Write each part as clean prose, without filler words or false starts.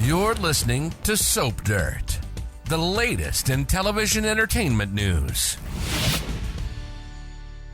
You're listening to Soap Dirt, the latest in television entertainment news.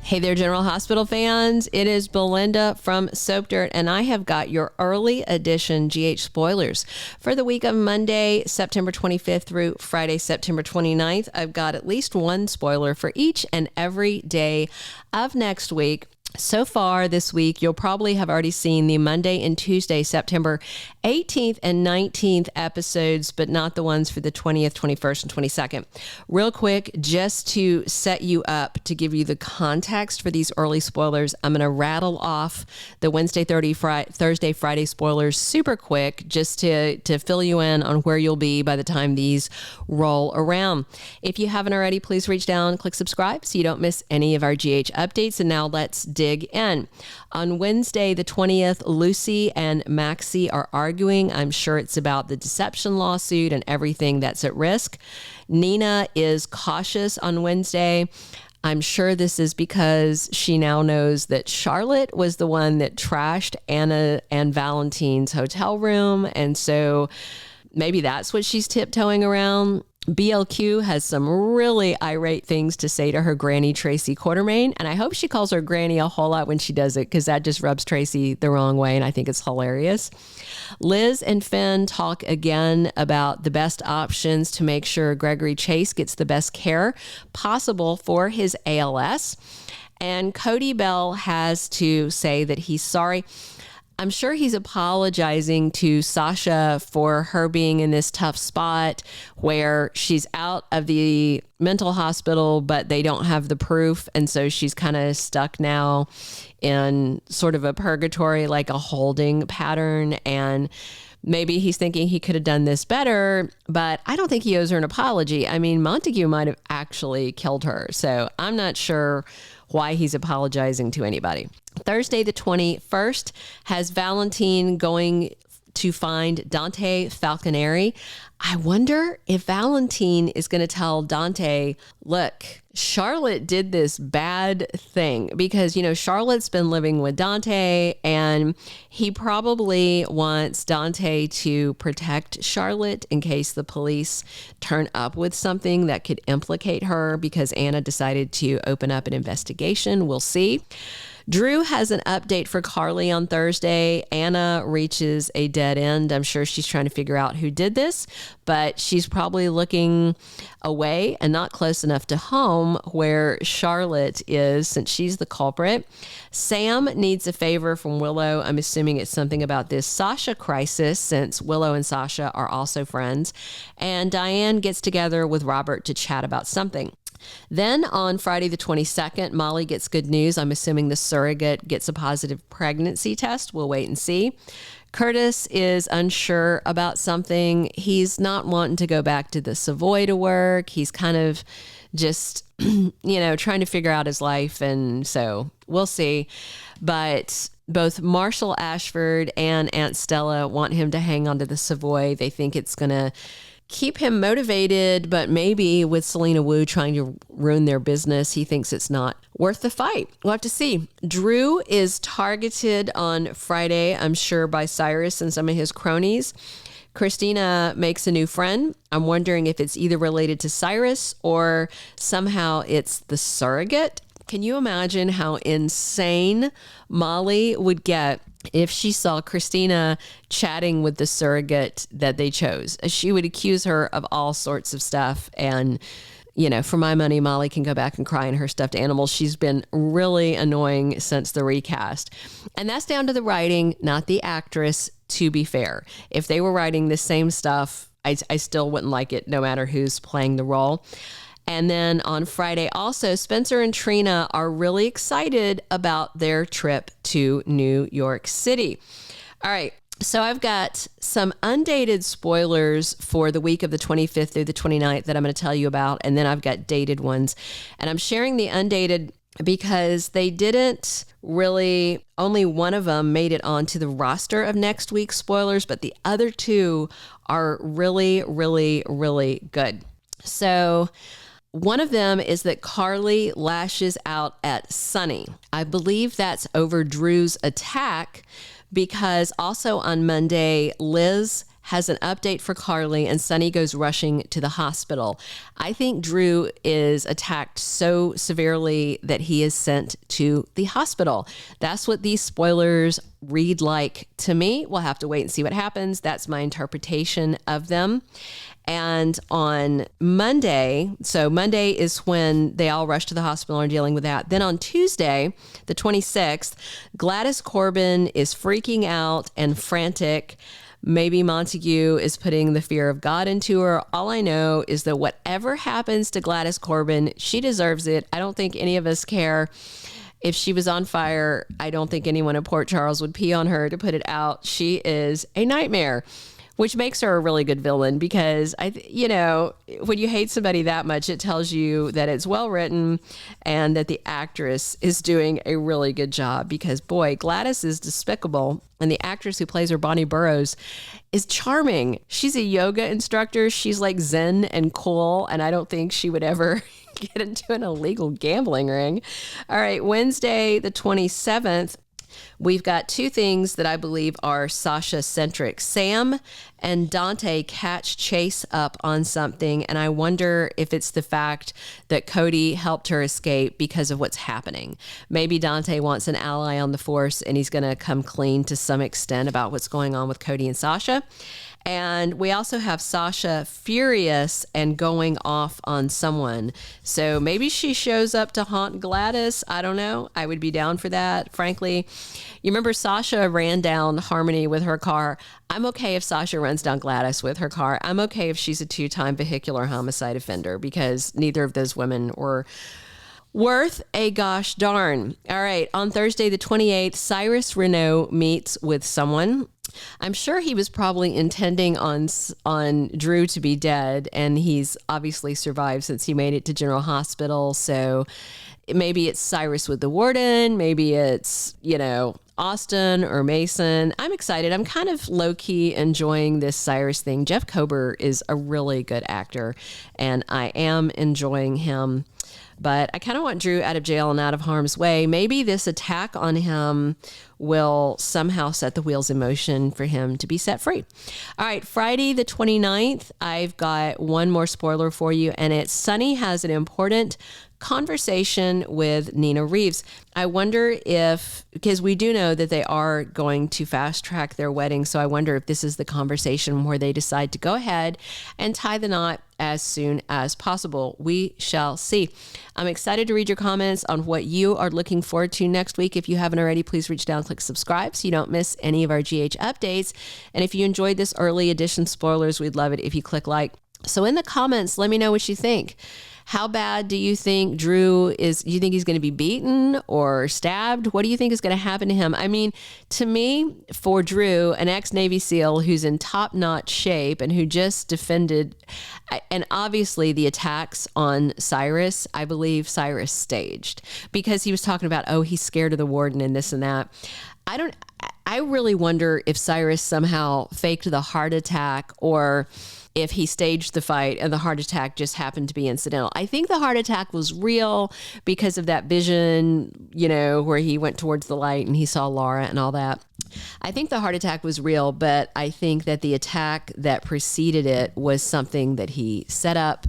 Hey there, General Hospital fans. It is Belinda from Soap Dirt, and I have got your early edition GH spoilers for the week of Monday, September 25th through Friday, September 29th. I've got at least one spoiler for each and every day of next week. So far this week, you'll probably have already seen the Monday and Tuesday, September 18th and 19th episodes, but not the ones for the 20th, 21st, and 22nd. Real quick, just to set you up, to give you the context for these early spoilers, I'm going to rattle off the Wednesday, Thursday, Friday spoilers super quick, just to fill you in on where you'll be by the time these roll around. If you haven't already, please reach down, click subscribe so you don't miss any of our GH updates. And now let's dig in. On Wednesday, the 20th, Lucy and Maxie are arguing. I'm sure it's about the deception lawsuit and everything that's at risk. Nina is cautious on Wednesday. I'm sure this is because she now knows that Charlotte was the one that trashed Anna and Valentine's hotel room. And so maybe that's what she's tiptoeing around. BLQ has some really irate things to say to her granny, Tracy Quartermain, and I hope she calls her granny a whole lot when she does it, because that just rubs Tracy the wrong way, and I think it's hilarious. Liz and Finn talk again about the best options to make sure Gregory Chase gets the best care possible for his ALS, and Cody Bell has to say that he's sorry. I'm sure he's apologizing to Sasha for her being in this tough spot where she's out of the mental hospital, but they don't have the proof. And so she's kind of stuck now in sort of a purgatory, like a holding pattern. And maybe he's thinking he could have done this better, but I don't think he owes her an apology. I mean, Montague might have actually killed her. So I'm not sure why he's apologizing to anybody. Thursday, the 21st, has Valentine going to find Dante Falconeri. I wonder if Valentine is going to tell Dante, look, Charlotte did this bad thing, because, you know, Charlotte's been living with Dante and he probably wants Dante to protect Charlotte in case the police turn up with something that could implicate her, because Anna decided to open up an investigation. We'll see. Drew has an update for Carly on Thursday. Anna reaches a dead end. I'm sure she's trying to figure out who did this, but she's probably looking away and not close enough to home where Charlotte is, since she's the culprit. Sam needs a favor from Willow. I'm assuming it's something about this Sasha crisis, since Willow and Sasha are also friends. And Diane gets together with Robert to chat about something. Then on Friday the 22nd, Molly gets good news. I'm assuming the surrogate gets a positive pregnancy test. We'll wait and see. Curtis is unsure about something. He's not wanting to go back to the Savoy to work. He's kind of just, trying to figure out his life. And so we'll see. But both Marshall Ashford and Aunt Stella want him to hang on to the Savoy. They think it's going to keep him motivated, but maybe with Selena Wu trying to ruin their business, he thinks it's not worth the fight. We'll have to see. Drew is targeted on Friday, I'm sure, by Cyrus and some of his cronies. Christina makes a new friend. I'm wondering if it's either related to Cyrus or somehow it's the surrogate. Can you imagine how insane Molly would get if she saw Christina chatting with the surrogate that they chose? She would accuse her of all sorts of stuff. And, for my money, Molly can go back and cry in her stuffed animal. She's been really annoying since the recast. And that's down to the writing, not the actress, to be fair. If they were writing the same stuff, I still wouldn't like it, no matter who's playing the role. And then on Friday also, Spencer and Trina are really excited about their trip to New York City. All right, so I've got some undated spoilers for the week of the 25th through the 29th that I'm going to tell you about, and then I've got dated ones. And I'm sharing the undated because they didn't really, only one of them made it onto the roster of next week's spoilers, but the other two are really, really, really good. So one of them is that Carly lashes out at Sonny. I believe that's over Drew's attack, because also on Monday, Liz has an update for Carly, and Sonny goes rushing to the hospital. I think Drew is attacked so severely that he is sent to the hospital. That's what these spoilers read like to me. We'll have to wait and see what happens. That's my interpretation of them. And on Monday, so Monday is when they all rush to the hospital and are dealing with that. Then on Tuesday, the 26th, Gladys Corbin is freaking out and frantic. Maybe Montague is putting the fear of God into her. All I know is that whatever happens to Gladys Corbin, she deserves it. I don't think any of us care. If she was on fire, I don't think anyone at Port Charles would pee on her to put it out. She is a nightmare, which makes her a really good villain because, when you hate somebody that much, it tells you that it's well written and that the actress is doing a really good job because, boy, Gladys is despicable. And the actress who plays her, Bonnie Burroughs, is charming. She's a yoga instructor. She's like zen and cool. And I don't think she would ever get into an illegal gambling ring. All right, Wednesday, the 27th. We've got two things that I believe are Sasha-centric. Sam and Dante catch Chase up on something, and I wonder if it's the fact that Cody helped her escape because of what's happening. Maybe Dante wants an ally on the force, and he's going to come clean to some extent about what's going on with Cody and Sasha. And we also have Sasha furious and going off on someone. So maybe she shows up to haunt Gladys. I don't know. I would be down for that, frankly. You remember Sasha ran down Harmony with her car. I'm okay if Sasha runs down Gladys with her car. I'm okay if she's a 2-time vehicular homicide offender because neither of those women were worth a gosh darn. All right. On Thursday, the 28th, Cyrus Renault meets with someone. I'm sure he was probably intending on Drew to be dead, and he's obviously survived since he made it to General Hospital. So maybe it's Cyrus with the warden. Maybe it's, Austin or Mason. I'm excited. I'm kind of low-key enjoying this Cyrus thing. Jeff Kober is a really good actor, and I am enjoying him. But I kind of want Drew out of jail and out of harm's way. Maybe this attack on him will somehow set the wheels in motion for him to be set free. All right, Friday the 29th, I've got one more spoiler for you, and it's Sonny has an important conversation with Nina Reeves. I wonder if, because we do know that they are going to fast track their wedding, so I wonder if this is the conversation where they decide to go ahead and tie the knot as soon as possible. We shall see. I'm excited to read your comments on what you are looking forward to next week. If you haven't already, please reach down and click subscribe so you don't miss any of our GH updates. And if you enjoyed this early edition spoilers, we'd love it if you click like. So in the comments, let me know what you think. How bad do you think Drew is? Do you think he's going to be beaten or stabbed? What do you think is going to happen to him? I mean, to me, for Drew, an ex-Navy SEAL who's in top-notch shape and who just defended, and obviously the attacks on Cyrus, I believe Cyrus staged because he was talking about, he's scared of the warden and this and that. I really wonder if Cyrus somehow faked the heart attack or if he staged the fight and the heart attack just happened to be incidental. I think the heart attack was real because of that vision, where he went towards the light and he saw Laura and all that. I think the heart attack was real, but I think that the attack that preceded it was something that he set up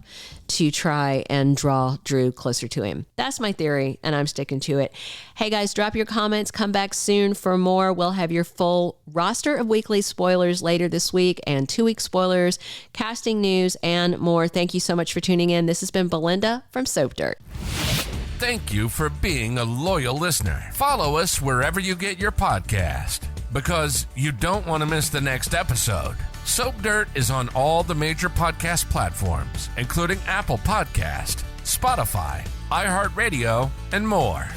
to try and draw Drew closer to him. That's my theory, and I'm sticking to it. Hey guys, drop your comments. Come back soon for more. We'll have your full roster of weekly spoilers later this week and 2-week spoilers, casting news, and more. Thank you so much for tuning in. This has been Belinda from Soap Dirt. Thank you for being a loyal listener. Follow us wherever you get your podcast because you don't want to miss the next episode. Soap Dirt is on all the major podcast platforms, including Apple Podcast, Spotify, iHeartRadio, and more.